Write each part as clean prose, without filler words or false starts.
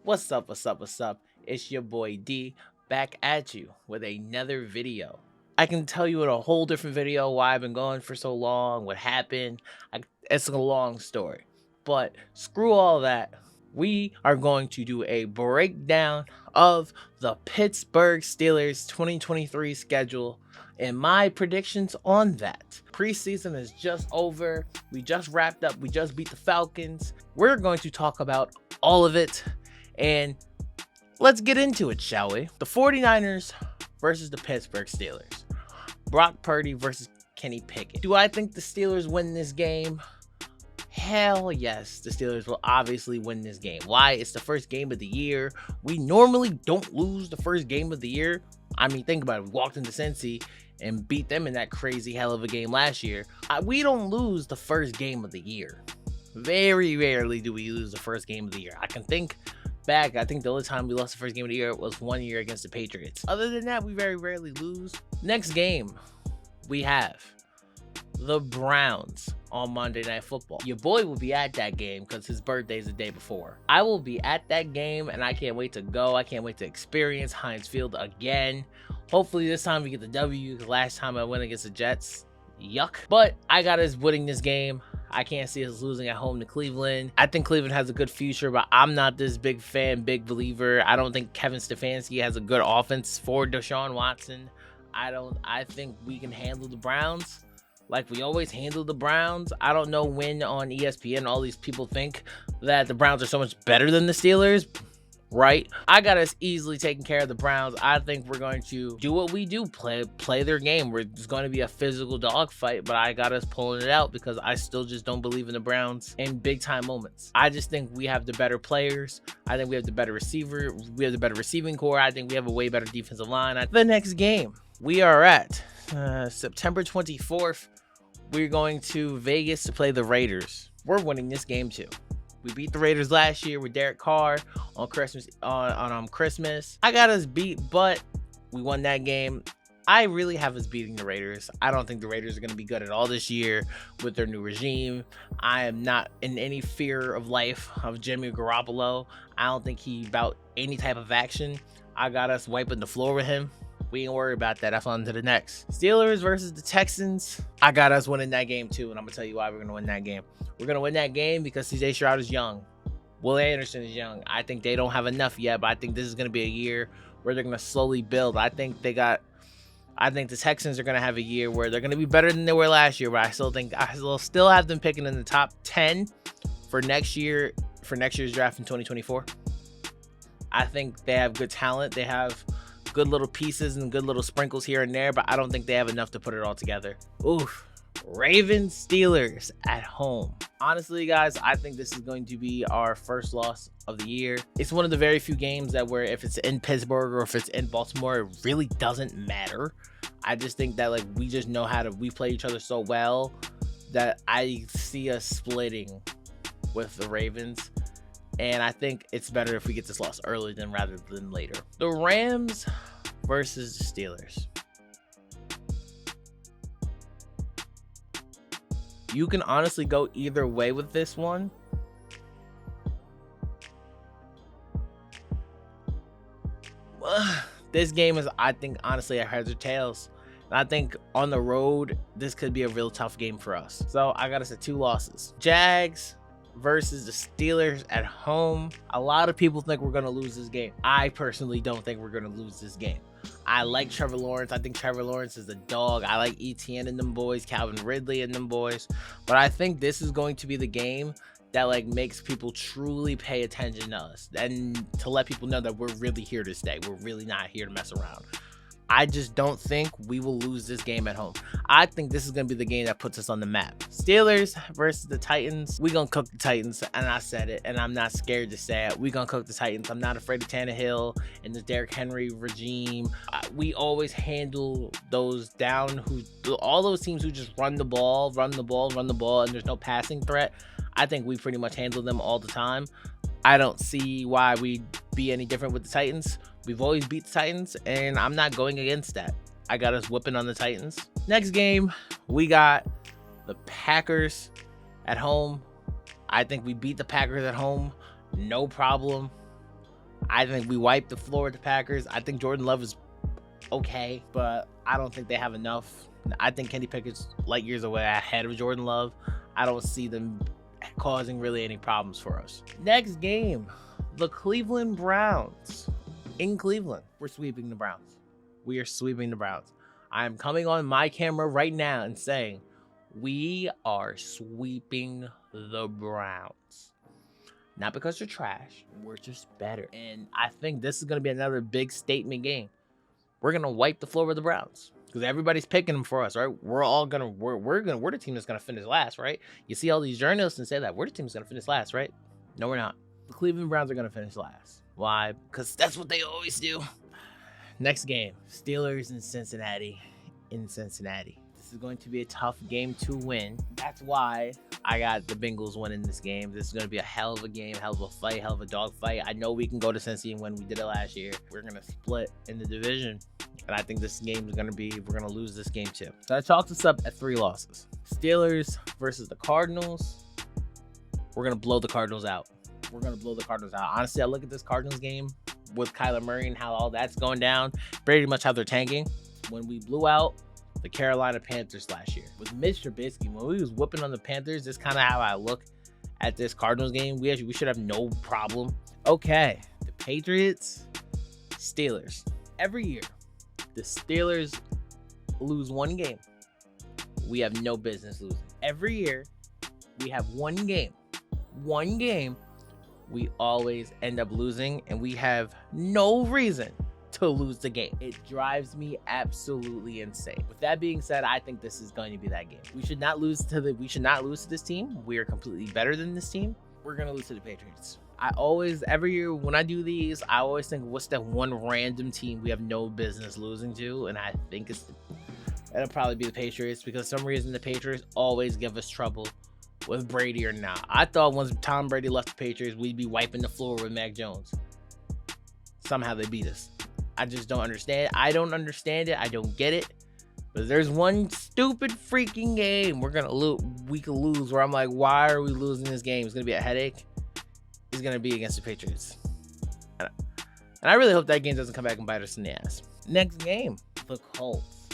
What's up, what's up, what's up? It's your boy D back at you with another video. I can tell you in a whole different video why I've been going for so long, what happened. It's a long story, but screw all that. We are going to do a breakdown of the Pittsburgh Steelers 2023 schedule and my predictions on that. Preseason is just over. We just wrapped up. We just beat the Falcons. We're going to talk about all of it. And let's get into it, shall we? The 49ers versus the Pittsburgh Steelers. Brock Purdy versus Kenny Pickett. Do I think the Steelers win this game? Hell yes, the Steelers will obviously win this game. Why? It's the first game of the year. We normally don't lose the first game of the year. I mean, think about it. We walked into Cincy and beat them in that crazy hell of a game last year. We don't lose the first game of the year. Very rarely do we lose the first game of the year. I can think back, I think the only time we lost the first game of the year was 1 year against the Patriots. Other than that, we very rarely lose. Next game, we have the Browns on Monday Night Football. Your boy will be at that game because his birthday's the day before. I will be at that game and I can't wait to go. I can't wait to experience Heinz Field again. Hopefully this time we get the W, because last time I went against the Jets, yuck. But I got us winning this game. I can't see us losing at home to Cleveland. I think Cleveland has a good future, but I'm not this big fan, big believer. I don't think Kevin Stefanski has a good offense for Deshaun Watson. I think we can handle the Browns like we always handle the Browns. I don't know when on ESPN all these people think that the Browns are so much better than the Steelers. Right? I got us easily taking care of the Browns. I think we're going to do what we do, play their game. It's going to be a physical dogfight, but I got us pulling it out because I still just don't believe in the Browns in big time moments. I just think we have the better players. I think we have the better receiver. We have the better receiving core. I think we have a way better defensive line. The next game, we are at September 24th. We're going to Vegas to play the Raiders. We're winning this game too. We beat the Raiders last year with Derek Carr on Christmas. Christmas. I got us beat, but we won that game. I really have us beating the Raiders. I don't think the Raiders are going to be good at all this year with their new regime. I am not in any fear of life of Jimmy Garoppolo. I don't think he's about any type of action. I got us wiping the floor with him. We ain't worry about that. That's on to the next. Steelers versus the Texans. I got us winning that game too, and I'm gonna tell you why we're gonna win that game. We're gonna win that game because CJ Stroud is young. Will Anderson is young. I think they don't have enough yet, but I think this is gonna be a year where they're gonna slowly build. I think the Texans are gonna have a year where they're gonna be better than they were last year, but I still have them picking in the top 10 for next year, for next year's draft in 2024. I think they have good talent. They have good little pieces and good little sprinkles here and there, but I don't think they have enough to put it all together. Oof. Ravens Steelers at home. Honestly, guys, I think this is going to be our first loss of the year. It's one of the very few games that where if it's in Pittsburgh or if it's in Baltimore, it really doesn't matter. I just think that we just know we play each other so well that I see us splitting with the Ravens. And I think it's better if we get this loss early rather than later. The Rams versus the Steelers. You can honestly go either way with this one. This game is, I think, honestly, a heads or tails. And I think on the road, this could be a real tough game for us. So I got us at 2 losses. Jags versus the Steelers at home. A lot of people think we're going to lose this game. I personally don't think we're going to lose this game. I like Trevor Lawrence. I think Trevor Lawrence is a dog. I like ETN and them boys, Calvin Ridley and them boys. But I think this is going to be the game that makes people truly pay attention to us and to let people know that we're really here to stay. We're really not here to mess around. I just don't think we will lose this game at home. I think this is going to be the game that puts us on the map. Steelers versus the Titans. We're going to cook the Titans, and I said it, and I'm not scared to say it. We're going to cook the Titans. I'm not afraid of Tannehill and the Derrick Henry regime. We always handle those down, all those teams who just run the ball, and there's no passing threat. I think we pretty much handle them all the time. I don't see why we'd be any different with the Titans. We've always beat the Titans, and I'm not going against that. I got us whipping on the Titans. Next game, we got the Packers at home. I think we beat the Packers at home. No problem. I think we wiped the floor with the Packers. I think Jordan Love is okay, but I don't think they have enough. I think Kenny Pickett's light years away ahead of Jordan Love. I don't see them causing really any problems for us. Next game, the Cleveland Browns. In Cleveland, we're sweeping the Browns. We are sweeping the Browns. I am coming on my camera right now and saying we are sweeping the Browns. Not because they're trash, we're just better. And I think this is going to be another big statement game. We're going to wipe the floor with the Browns because everybody's picking them for us, right? We're the team that's going to finish last, right? You see all these journalists and say that we're the team that's going to finish last, right? No, we're not. The Cleveland Browns are going to finish last. Why? Because that's what they always do. Next game, Steelers in Cincinnati. This is going to be a tough game to win. That's why I got the Bengals winning this game. This is going to be a hell of a game, hell of a fight, hell of a dog fight. I know we can go to Cincy and win. We did it last year. We're going to split in the division. And I think this game is going to be, we're going to lose this game too. So I chalked this up at 3 losses. Steelers versus the Cardinals. We're going to blow the Cardinals out. Honestly, I look at this Cardinals game with Kyler Murray and how all that's going down, pretty much how they're tanking. When we blew out the Carolina Panthers last year with Mitch Trubisky, when we was whooping on the Panthers, that's kind of how I look at this Cardinals game. We should have no problem. Okay, the Patriots, Steelers. Every year, the Steelers lose one game. We have no business losing. Every year, we have one game. We always end up losing, and we have no reason to lose the game. It drives me absolutely insane. With that being said, I think this is going to be that game. We should not lose to this team. We are completely better than this team. We're gonna lose to the Patriots. Every year when I do these, I always think, what's that one random team we have no business losing to? And I think it'll probably be the Patriots, because for some reason the Patriots always give us trouble with Brady or not. I thought once Tom Brady left the Patriots, we'd be wiping the floor with Mac Jones. Somehow they beat us. I just don't understand. I don't understand it. I don't get it. But there's one stupid freaking game we could lose where I'm like, why are we losing this game? It's gonna be a headache. It's gonna be against the Patriots. And I really hope that game doesn't come back and bite us in the ass. Next game, the Colts.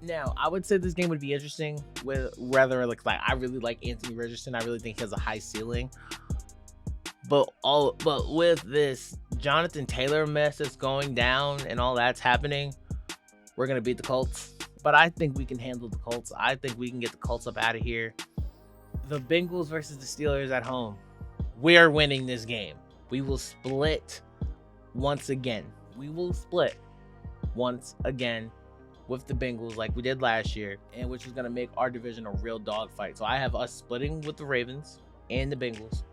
Now, I would say this game would be interesting with I really like Anthony Richardson. I really think he has a high ceiling. But with this Jonathan Taylor mess that's going down and all that's happening, we're gonna beat the Colts. But I think we can handle the Colts. I think we can get the Colts up out of here. The Bengals versus the Steelers at home. We're winning this game. We will split once again. With the Bengals like we did last year, and which is going to make our division a real dogfight. So I have us splitting with the Ravens and the Bengals.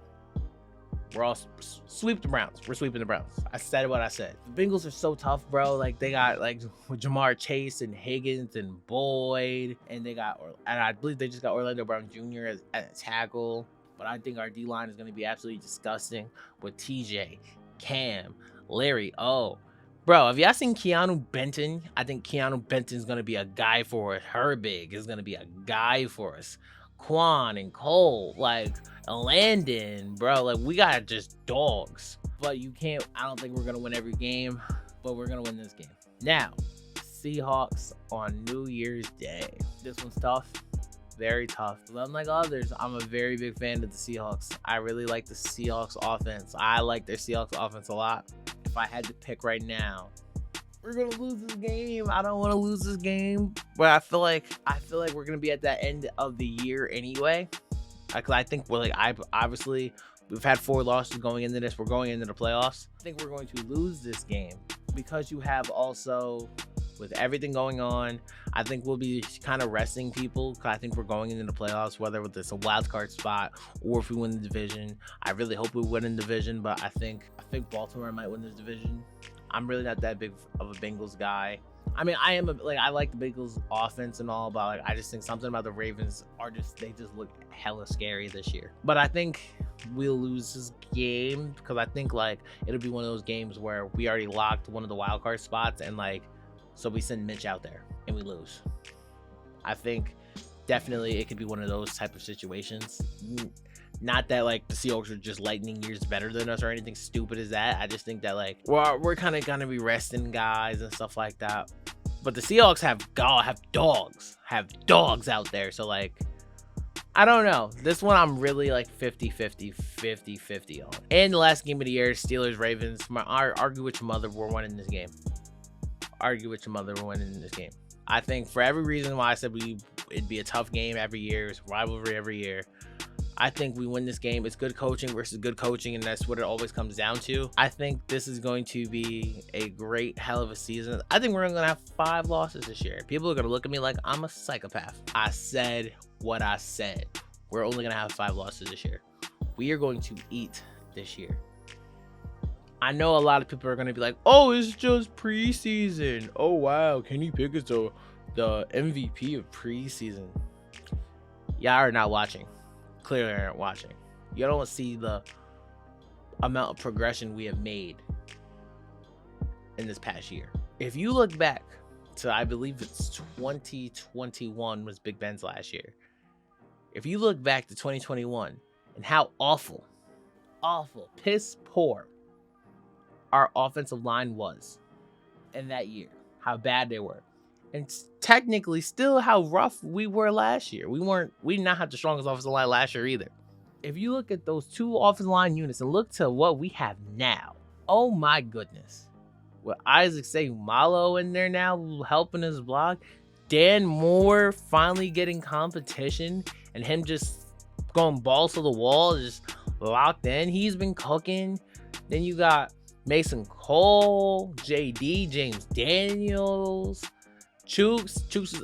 We're all sweep the Browns. We're sweeping the Browns. I said what I said. The Bengals are so tough, bro. Like they got with Jamar Chase and Higgins and Boyd, and I believe they just got Orlando Brown Jr. as a tackle. But I think our D-line is going to be absolutely disgusting with TJ, Cam, Larry. Oh, bro, have y'all seen Keanu Benton? I think Keanu Benton's going to be a guy for us. Herbig is going to be a guy for us. Quan and Cole, Landon, bro. We got just dogs. But I don't think we're going to win every game, but we're going to win this game. Now, Seahawks on New Year's Day. This one's tough. Very tough. But unlike others, I'm a very big fan of the Seahawks. I really like the Seahawks offense. I like their Seahawks offense a lot. If I had to pick right now, we're gonna lose this game. I don't want to lose this game, but I feel like we're gonna be at that end of the year anyway. Because I think obviously we've had 4 losses going into this. We're going into the playoffs. I think we're going to lose this game because you have also, with everything going on, I think we'll be kind of resting people. I think we're going into the playoffs, whether it's a wild card spot or if we win the division. I really hope we win in the division, but I think Baltimore might win this division. I'm really not that big of a Bengals guy. I mean, I like the Bengals offense and all, but I just think something about the Ravens they just look hella scary this year. But I think we'll lose this game because I think it'll be one of those games where we already locked one of the wild card spots and so we send Mitch out there and we lose. I think definitely it could be one of those type of situations. Not that like the Seahawks are just lightning years better than us or anything stupid as that. I just think that like we're kind of gonna be resting guys and stuff like that. But the Seahawks have dogs out there. So like, I don't know. This one I'm really like 50-50 on. And the last game of the year, Steelers Ravens. Argue with your mother, we're winning this game. Argue with your mother, we're winning this game. I think for every reason why I said it'd be a tough game every year, it's rivalry every year. I think we win this game. It's good coaching versus good coaching, and that's what it always comes down to. I think this is going to be a great hell of a season. I think we're going to have 5 losses this year. People are going to look at me like I'm a psychopath. I said what I said. We're only going to have 5 losses this year. We are going to eat this year. I know a lot of people are going to be like, oh, it's just preseason. Oh, wow. Kenny Pickett's the MVP of preseason. Y'all are not watching. Clearly aren't watching. You don't see the amount of progression we have made in this past year. If you look back to, I believe it's 2021 was Big Ben's last year. If you look back to 2021 and how awful, piss poor our offensive line was in that year, how bad they were, and technically still how rough we were last year. We did not have the strongest offensive line last year either. If you look at those 2 offensive line units and look to what we have now, oh my goodness. With Isaac Seumalo in there now helping us block, Dan Moore finally getting competition, and him just going balls to the wall, just locked in. He's been cooking. Then you got Mason Cole, JD, James Daniels, Chooks is,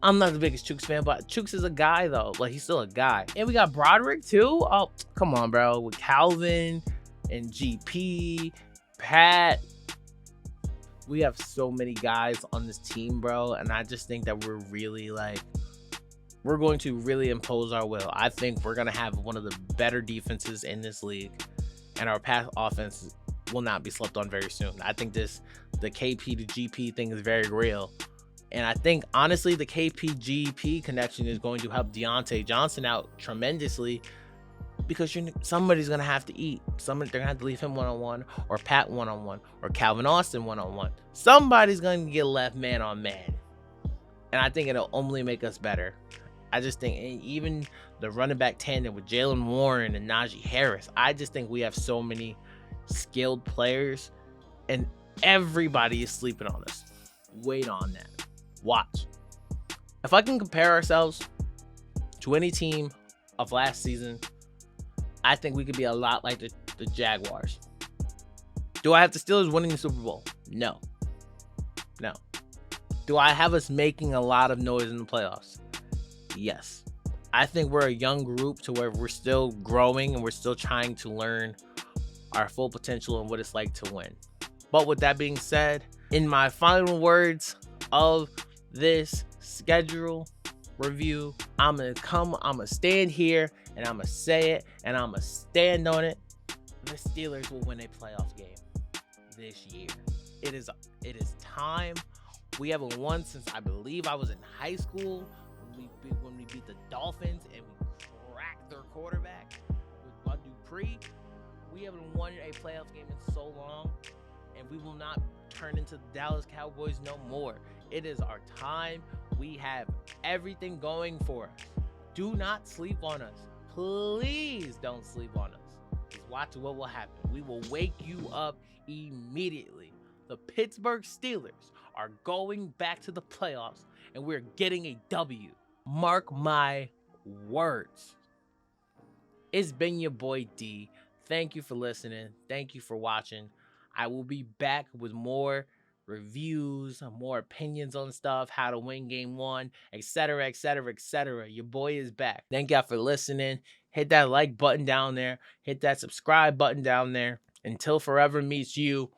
I'm not the biggest Chooks fan, but Chooks is a guy though. Like, he's still a guy. And we got Broderick too. Oh, come on, bro. With Calvin and GP, Pat. We have so many guys on this team, bro. And I just think that we're going to really impose our will. I think we're going to have one of the better defenses in this league. And our pass offense will not be slept on very soon. I think the KP to GP thing is very real. And I think, honestly, the KP-GP connection is going to help Deontay Johnson out tremendously, because somebody's going to have to eat. They're going to have to leave him one-on-one, or Pat one-on-one, or Calvin Austin one-on-one. Somebody's going to get left man on man. And I think it'll only make us better. I just think, and even the running back tandem with Jalen Warren and Najee Harris, I just think we have so many skilled players, and everybody is sleeping on us. Wait on that. Watch. If I can compare ourselves to any team of last season, I think we could be a lot like the Jaguars. Do I have the Steelers winning the Super Bowl? No. Do I have us making a lot of noise in the playoffs? Yes. I think we're a young group to where we're still growing and we're still trying to learn our full potential and what it's like to win. But with that being said, in my final words of this schedule review, I'm gonna stand here and I'm gonna say it and I'm gonna stand on it. The Steelers will win a playoff game this year. It is time. We haven't won since, I believe, I was in high school when we beat the Dolphins and we cracked their quarterback with Bud Dupree. We haven't won a playoff game in so long, and we will not turn into the Dallas Cowboys no more. It is our time. We have everything going for us. Do not sleep on us. Please don't sleep on us. Just watch what will happen. We will wake you up immediately. The Pittsburgh Steelers are going back to the playoffs, and we're getting a W. Mark my words. It's been your boy D. Thank you for listening. Thank you for watching. I will be back with more reviews, more opinions on stuff, how to win game 1, etc., etc., etc. Your boy is back. Thank y'all for listening. Hit that like button down there. Hit that subscribe button down there. Until forever meets you.